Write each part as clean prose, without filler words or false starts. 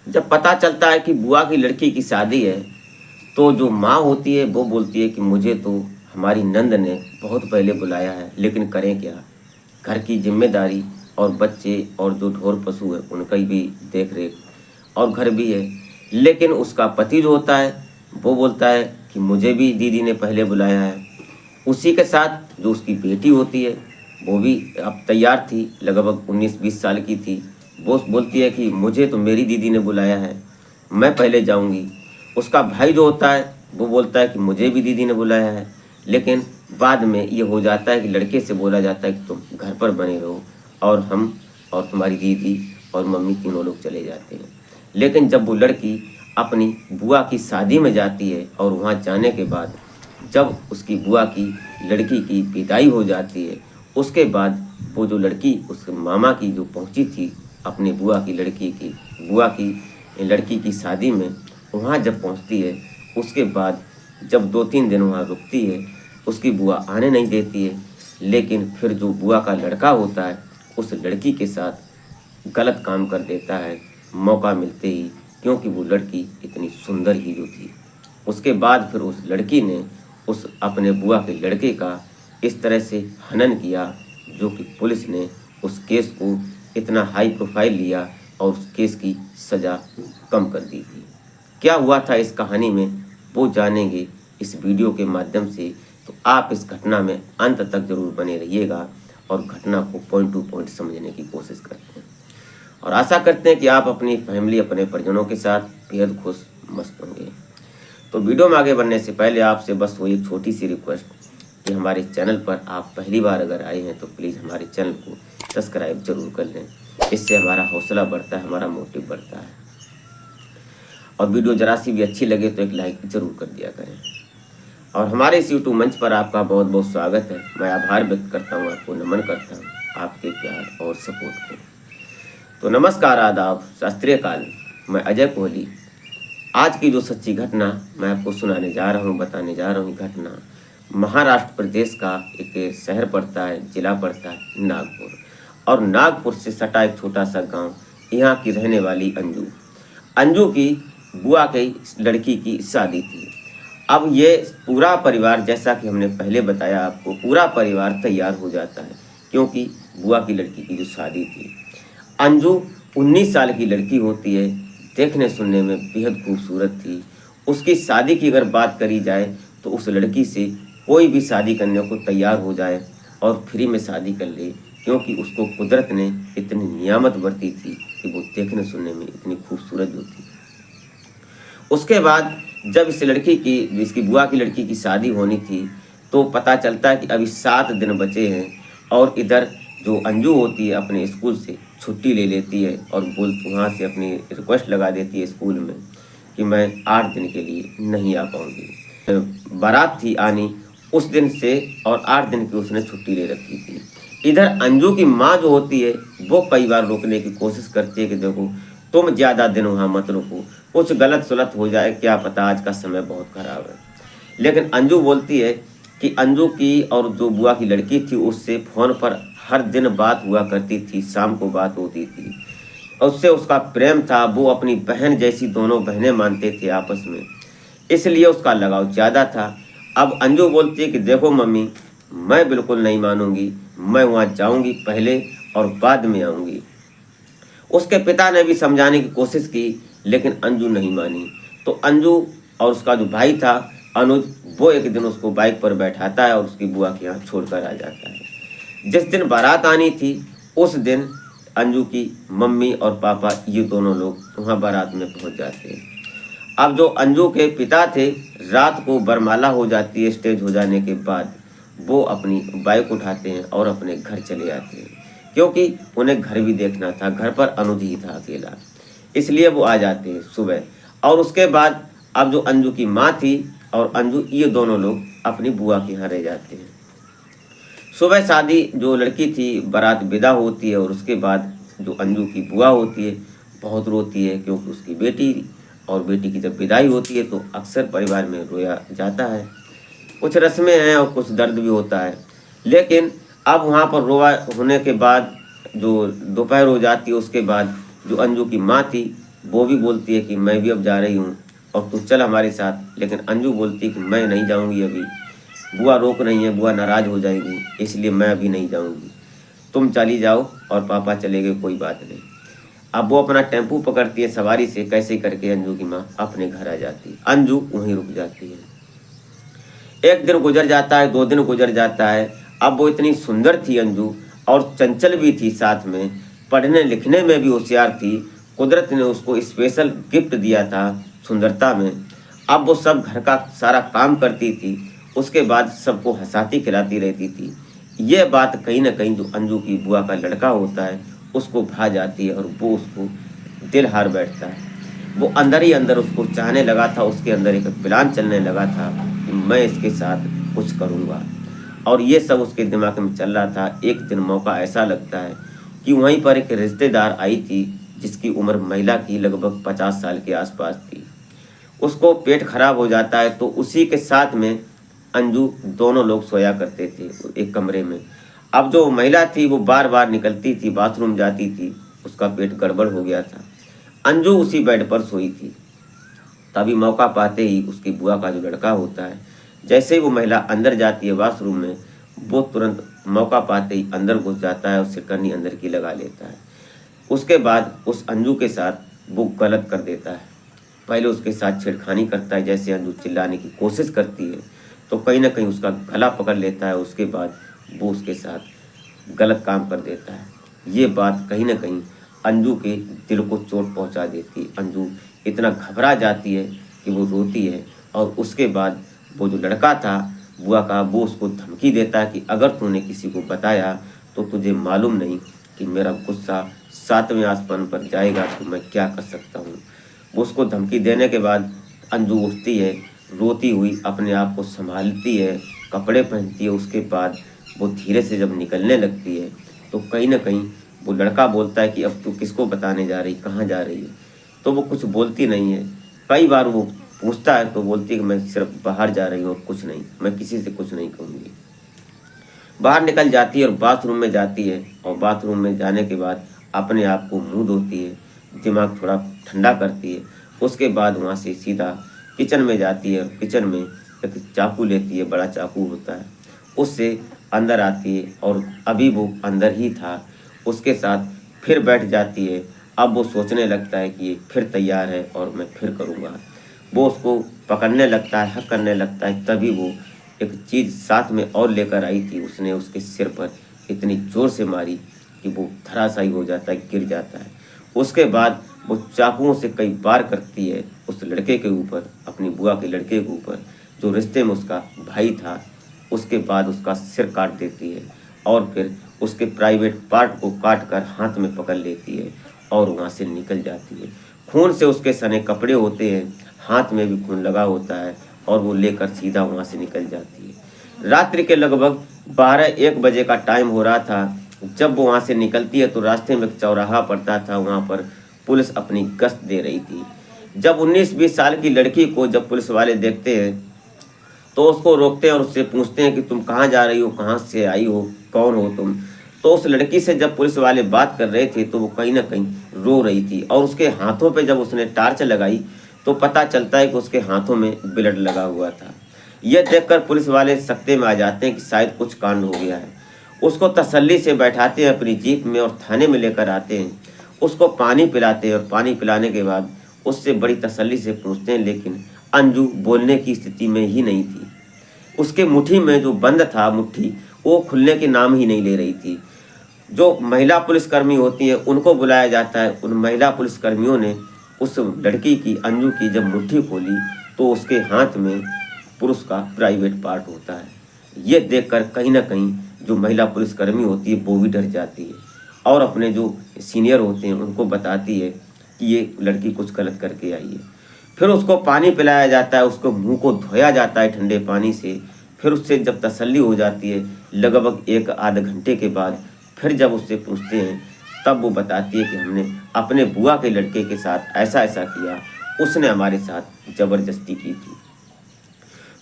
जब पता चलता है कि बुआ की लड़की की शादी है, तो जो माँ होती है वो बोलती है कि मुझे तो हमारी नंद ने बहुत पहले बुलाया है, लेकिन करें क्या, घर की जिम्मेदारी और बच्चे और जो ढोर पशु है उनका भी देख रेख और घर भी है। लेकिन उसका पति जो होता है वो बोलता है कि मुझे भी दीदी ने पहले बुलाया है। उसी के साथ जो उसकी बेटी होती है वो भी अब तैयार थी, लगभग 19-20 साल की थी। वो बोलती है कि मुझे तो मेरी दीदी ने बुलाया है, मैं पहले जाऊंगी। उसका भाई जो होता है वो बोलता है कि मुझे भी दीदी ने बुलाया है। लेकिन बाद में ये हो जाता है कि लड़के से बोला जाता है कि तुम घर पर बने रहो और हम और तुम्हारी दीदी और मम्मी तीनों लोग चले जाते हैं। लेकिन जब वो लड़की अपनी बुआ की शादी में जाती है और वहाँ जाने के बाद जब उसकी बुआ की लड़की की विदाई हो जाती है, उसके बाद वो जो लड़की उसके मामा की जो पहुंची थी अपने बुआ की लड़की की शादी में, वहाँ जब पहुंचती है, उसके बाद जब 2-3 दिन वहाँ रुकती है, उसकी बुआ आने नहीं देती है। लेकिन फिर जो बुआ का लड़का होता है उस लड़की के साथ गलत काम कर देता है मौका मिलते ही, क्योंकि वो लड़की इतनी सुंदर हीरो थी। उसके बाद फिर उस लड़की ने उस अपने बुआ के लड़के का इस तरह से हनन किया, जो कि पुलिस ने उस केस को इतना हाई प्रोफाइल लिया और उस केस की सज़ा कम कर दी थी। क्या हुआ था इस कहानी में वो जानेंगे इस वीडियो के माध्यम से, तो आप इस घटना में अंत तक जरूर बने रहिएगा और घटना को पॉइंट टू पॉइंट समझने की कोशिश करते हैं। और आशा करते हैं कि आप अपनी फैमिली अपने परिजनों के साथ बेहद खुश मस्त होंगे। तो वीडियो में आगे बढ़ने से पहले आपसे बस वो एक छोटी सी रिक्वेस्ट कि हमारे चैनल पर आप पहली बार अगर आए हैं तो प्लीज़ हमारे चैनल को सब्सक्राइब जरूर कर लें। इससे हमारा हौसला बढ़ता है, हमारा मोटिव बढ़ता है। और वीडियो जरा सी भी अच्छी लगे तो एक लाइक जरूर कर दिया करें। और हमारे इस यूट्यूब मंच पर आपका बहुत बहुत स्वागत है। मैं आभार व्यक्त करता हूँ, आपको नमन करता हूँ आपके प्यार और सपोर्ट को। तो नमस्कार, आदाब, शास्त्रीय काल। मैं अजय कोहली। आज की जो सच्ची घटना मैं आपको सुनाने जा रहा हूँ, बताने जा रहा हूँ, घटना महाराष्ट्र प्रदेश का एक शहर पड़ता है, जिला पड़ता है नागपुर, और नागपुर से सटा एक छोटा सा गांव। यहाँ की रहने वाली अंजू अंजू की बुआ की लड़की की शादी थी। अब ये पूरा परिवार, जैसा कि हमने पहले बताया आपको, पूरा परिवार तैयार हो जाता है क्योंकि बुआ की लड़की की जो शादी थी। अंजू 19 साल की लड़की होती है, देखने सुनने में बेहद खूबसूरत थी। उसकी शादी की अगर बात करी जाए तो उस लड़की से कोई भी शादी करने को तैयार हो जाए और फ्री में शादी कर ले, क्योंकि उसको कुदरत ने इतनी नियामत बरती थी कि वो देखने सुनने में इतनी खूबसूरत जो थी। उसके बाद जब इसकी बुआ की लड़की की शादी होनी थी, तो पता चलता है कि अभी 7 दिन बचे हैं। और इधर जो अंजू होती है अपने स्कूल से छुट्टी ले लेती है और वहाँ से अपनी रिक्वेस्ट लगा देती है स्कूल में कि मैं 8 दिन के लिए नहीं आ पाऊँगी। बारात थी आनी उस दिन से और 8 दिन की उसने छुट्टी ले रखी थी। इधर अंजू की माँ जो होती है वो कई बार रोकने की कोशिश करती है कि देखो तुम ज़्यादा दिन वहाँ मत रुको, कुछ गलत सुलत हो जाए, क्या पता, आज का समय बहुत खराब है। लेकिन अंजू बोलती है कि अंजू की और जो बुआ की लड़की थी उससे फ़ोन पर हर दिन बात हुआ करती थी, शाम को बात होती थी। उससे उसका प्रेम था, वो अपनी बहन जैसी दोनों बहनें मानते थे आपस में, इसलिए उसका लगाव ज़्यादा था। अब अंजू बोलती है कि देखो मम्मी, मैं बिल्कुल नहीं मानूंगी, मैं वहाँ जाऊंगी पहले और बाद में आऊंगी। उसके पिता ने भी समझाने की कोशिश की, लेकिन अंजू नहीं मानी। तो अंजू और उसका जो भाई था अनुज, वो एक दिन उसको बाइक पर बैठाता है और उसकी बुआ के यहाँ छोड़कर आ जाता है। जिस दिन बारात आनी थी उस दिन अंजू की मम्मी और पापा ये दोनों लोग वहाँ बारात में पहुँच जाते हैं। अब जो अंजू के पिता थे, रात को बरमाला हो जाती है स्टेज हो जाने के बाद, वो अपनी बाइक उठाते हैं और अपने घर चले आते हैं, क्योंकि उन्हें घर भी देखना था। घर पर अनुज ही था अकेला, इसलिए वो आ जाते हैं सुबह। और उसके बाद अब जो अंजू की माँ थी और अंजू, ये दोनों लोग अपनी बुआ के यहाँ रह जाते हैं। सुबह शादी जो लड़की थी, बारात विदा होती है और उसके बाद जो अंजू की बुआ होती है बहुत रोती है, क्योंकि उसकी बेटी की जब विदाई होती है तो अक्सर परिवार में रोया जाता है। कुछ रस्में हैं और कुछ दर्द भी होता है। लेकिन अब वहाँ पर रोवा होने के बाद जो दोपहर हो जाती है, उसके बाद जो अंजू की माँ थी वो भी बोलती है कि मैं भी अब जा रही हूँ और तू चल हमारे साथ, लेकिन अंजू बोलती है कि मैं नहीं जाऊँगी अभी, बुआ रोक रही है, बुआ नाराज़ हो जाएगी, इसलिए मैं अभी नहीं जाऊँगी, तुम चली जाओ और पापा चले गए, कोई बात नहीं। अब वो अपना टेम्पू पकड़ती है सवारी से, कैसे करके अंजू की माँ अपने घर आ जाती है। अंजू वहीं रुक जाती है। एक दिन गुजर जाता है, 2 दिन गुजर जाता है। अब वो इतनी सुंदर थी अंजू और चंचल भी थी, साथ में पढ़ने लिखने में भी होशियार थी। कुदरत ने उसको स्पेशल गिफ्ट दिया था सुंदरता में। अब वो सब घर का सारा काम करती थी, उसके बाद सबको हंसाती खिलाती रहती थी। ये बात कहीं ना कहीं जो अंजू की बुआ का लड़का होता है उसको भा जाती है और वो उसको दिल हार बैठता है। वो अंदर ही अंदर उसको चाहने लगा था, उसके अंदर एक प्लान चलने लगा था कि मैं इसके साथ कुछ करूँगा, और ये सब उसके दिमाग में चल रहा था। एक दिन मौका ऐसा लगता है कि वहीं पर एक रिश्तेदार आई थी जिसकी उम्र महिला की लगभग 50 साल के आसपास थी। उसको पेट खराब हो जाता है, तो उसी के साथ में अंजू दोनों लोग सोया करते थे एक कमरे में। अब जो महिला थी वो बार बार निकलती थी, बाथरूम जाती थी, उसका पेट गड़बड़ हो गया था। अंजू उसी बेड पर सोई थी। तभी मौका पाते ही उसकी बुआ का जो लड़का होता है, जैसे ही वो महिला अंदर जाती है वॉशरूम में, वो तुरंत मौका पाते ही अंदर घुस जाता है और सिरकनी अंदर की लगा लेता है। उसके बाद उस अंजू के साथ वो गलत कर देता है। पहले उसके साथ छेड़खानी करता है, जैसे अंजू चिल्लाने की कोशिश करती है तो कहीं ना कहीं उसका गला पकड़ लेता है। उसके बाद वो उसके साथ गलत काम कर देता है। ये बात कहीं ना कहीं अंजू के दिल को चोट पहुंचा देती है। अंजू इतना घबरा जाती है कि वो रोती है, और उसके बाद वो जो लड़का था बुआ का, वो उसको धमकी देता है कि अगर तूने किसी को बताया तो तुझे मालूम नहीं कि मेरा गुस्सा 7वें आसमान पर जाएगा तो मैं क्या कर सकता हूँ। वो उसको धमकी देने के बाद अंजू उठती है, रोती हुई अपने आप को संभालती है, कपड़े पहनती है। उसके बाद वो धीरे से जब निकलने लगती है तो कहीं ना कहीं वो लड़का बोलता है कि अब तू किसको बताने जा रही, कहाँ जा रही है। तो वो कुछ बोलती नहीं है। कई बार वो पूछता है तो बोलती है कि मैं सिर्फ बाहर जा रही हूँ और कुछ नहीं, मैं किसी से कुछ नहीं कहूँगी। बाहर निकल जाती है और बाथरूम में जाती है, और बाथरूम में जाने के बाद अपने आप को मुंह धोती है, दिमाग थोड़ा ठंडा करती है। उसके बाद वहाँ से सीधा किचन में जाती है और किचन में एक चाकू लेती है, बड़ा चाकू होता है, उससे अंदर आती है और अभी वो अंदर ही था उसके साथ फिर बैठ जाती है। अब वो सोचने लगता है कि ये फिर तैयार है और मैं फिर करूँगा। वो उसको पकड़ने लगता है, हक करने लगता है, तभी वो एक चीज़ साथ में और लेकर आई थी, उसने उसके सिर पर इतनी ज़ोर से मारी कि वो धराशायी हो जाता है, गिर जाता है। उसके बाद वो चाकुओं से कई बार करती है उस लड़के के ऊपर, अपनी बुआ के लड़के के ऊपर, जो रिश्ते में उसका भाई था। उसके बाद उसका सिर काट देती है और फिर उसके प्राइवेट पार्ट को काट कर हाथ में पकड़ लेती है और वहाँ से निकल जाती है। खून से उसके सने कपड़े होते हैं, हाथ में भी खून लगा होता है, और वो लेकर सीधा वहाँ से निकल जाती है। रात्रि के लगभग 12-1 बजे का टाइम हो रहा था। जब वो वहाँ से निकलती है तो रास्ते में एक चौराहा पड़ता था, वहाँ पर पुलिस अपनी गश्त दे रही थी। जब 19-20 साल की लड़की को जब पुलिस वाले देखते हैं तो उसको रोकते हैं और उससे पूछते हैं कि तुम कहाँ जा रही हो, कहाँ से आई हो, कौन हो तुम। तो उस लड़की से जब पुलिस वाले बात कर रहे थे तो वो कहीं ना कहीं रो रही थी, और उसके हाथों पे जब उसने टार्च लगाई तो पता चलता है कि उसके हाथों में ब्लड लगा हुआ था। यह देखकर पुलिस वाले सकते में आ जाते हैं कि शायद कुछ कांड हो गया है। उसको तसल्ली से बैठाते हैं अपनी जीप में और थाने में लेकर आते हैं। उसको पानी पिलाते हैं और पानी पिलाने के बाद उससे बड़ी तसल्ली से पूछते हैं, लेकिन अंजू बोलने की स्थिति में ही नहीं थी। उसके मुट्ठी में जो बंद था मुट्ठी, वो खुलने के नाम ही नहीं ले रही थी। जो महिला पुलिसकर्मी होती हैं उनको बुलाया जाता है। उन महिला पुलिसकर्मियों ने उस लड़की की, अंजू की जब मुट्ठी खोली तो उसके हाथ में पुरुष का प्राइवेट पार्ट होता है। ये देखकर कहीं ना कहीं जो महिला पुलिसकर्मी होती है वो भी डर जाती है और अपने जो सीनियर होते हैं उनको बताती है कि ये लड़की कुछ गलत करके आई है। फिर उसको पानी पिलाया जाता है, उसको मुंह को धोया जाता है ठंडे पानी से। फिर उससे जब तसल्ली हो जाती है लगभग 1 आध घंटे के बाद, फिर जब उससे पूछते हैं तब वो बताती है कि हमने अपने बुआ के लड़के के साथ ऐसा ऐसा किया, उसने हमारे साथ ज़बरदस्ती की थी।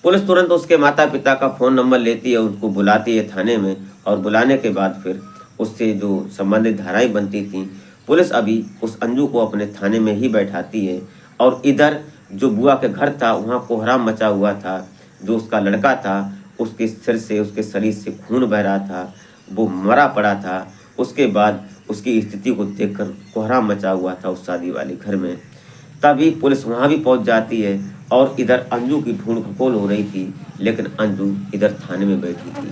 पुलिस तुरंत उसके माता पिता का फ़ोन नंबर लेती है, उसको बुलाती है थाने में, और बुलाने के बाद फिर उससे जो संबंधित धाराएं बनती थी पुलिस अभी उस अंजू को अपने थाने में ही बैठाती है और इधर जो बुआ के घर था वहाँ कोहराम मचा हुआ था। जो उसका लड़का था उसके सिर से, उसके शरीर से खून बह रहा था, वो मरा पड़ा था। उसके बाद उसकी स्थिति को देखकर कोहराम मचा हुआ था उस शादी वाले घर में। तभी पुलिस वहाँ भी पहुँच जाती है और इधर अंजू की ढूंढ खकोल हो रही थी, लेकिन अंजू इधर थाने में बैठी थी।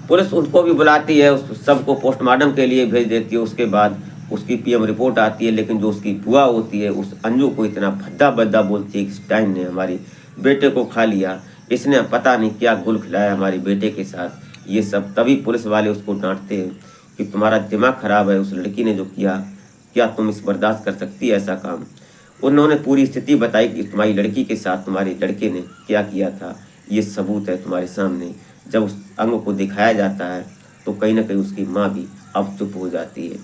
पुलिस उसको भी बुलाती है, उस सबको पोस्टमार्टम के लिए भेज देती है। उसके बाद उसकी पीएम रिपोर्ट आती है, लेकिन जो उसकी बुआ होती है उस अंजू को इतना भद्दा भद्दा बोलती है कि इस टाइम ने हमारे बेटे को खा लिया, इसने पता नहीं क्या गुल खिलाया हमारे बेटे के साथ, ये सब। तभी पुलिस वाले उसको डांटते हैं कि तुम्हारा दिमाग खराब है, उस लड़की ने जो किया, क्या तुम इस बर्दाश्त कर सकती है ऐसा काम। उन्होंने पूरी स्थिति बताई कि तुम्हारी लड़की के साथ तुम्हारे लड़के ने क्या किया था, ये सबूत है तुम्हारे सामने। जब उस अंग को दिखाया जाता है तो कहीं ना कहीं उसकी माँ भी अब चुप हो जाती है।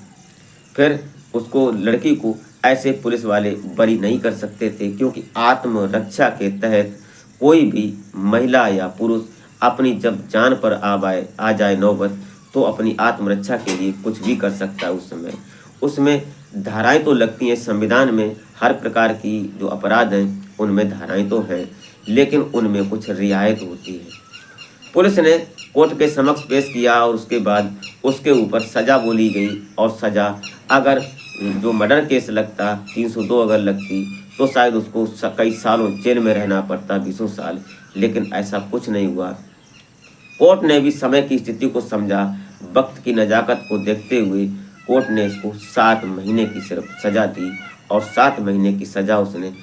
फिर उसको, लड़की को ऐसे पुलिस वाले बरी नहीं कर सकते थे, क्योंकि आत्मरक्षा के तहत कोई भी महिला या पुरुष अपनी जब जान पर आ जाए नौबत, तो अपनी आत्मरक्षा के लिए कुछ भी कर सकता है उस समय। उसमें धाराएं तो लगती हैं संविधान में, हर प्रकार की जो अपराध हैं उनमें धाराएं तो हैं, लेकिन उनमें कुछ रियायत होती है। पुलिस ने कोर्ट के समक्ष पेश किया और उसके बाद उसके ऊपर सजा बोली गई। और सजा, अगर जो मर्डर केस लगता 302 अगर लगती तो शायद उसको कई सालों जेल में रहना पड़ता, 20 साल, लेकिन ऐसा कुछ नहीं हुआ। कोर्ट ने भी समय की स्थिति को समझा, वक्त की नज़ाकत को देखते हुए कोर्ट ने इसको 7 महीने की सिर्फ सज़ा दी। और 7 महीने की सज़ा उसने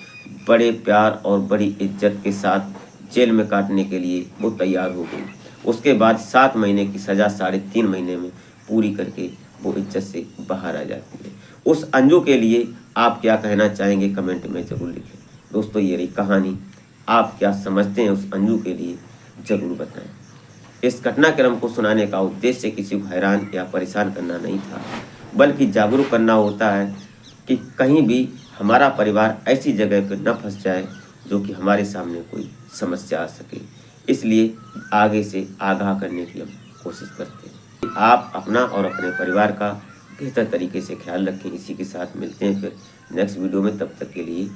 बड़े प्यार और बड़ी इज्जत के साथ जेल में काटने के लिए वो तैयार हो गई। उसके बाद 7 महीने की सज़ा 3.5 महीने में पूरी करके वो इज्जत से बाहर आ जाती है। उस अंजू के लिए आप क्या कहना चाहेंगे कमेंट में ज़रूर लिखें। दोस्तों, ये रही कहानी, आप क्या समझते हैं उस अंजू के लिए ज़रूर बताएं। इस घटनाक्रम को सुनाने का उद्देश्य किसी को हैरान या परेशान करना नहीं था, बल्कि जागरूक करना होता है कि कहीं भी हमारा परिवार ऐसी जगह पर न फंस जाए जो कि हमारे सामने कोई समस्या आ सके। इसलिए आगे से आगाह करने की हम कोशिश करते हैं। आप अपना और अपने परिवार का बेहतर तरीके से ख्याल रखें। इसी के साथ मिलते हैं फिर नेक्स्ट वीडियो में, तब तक के लिए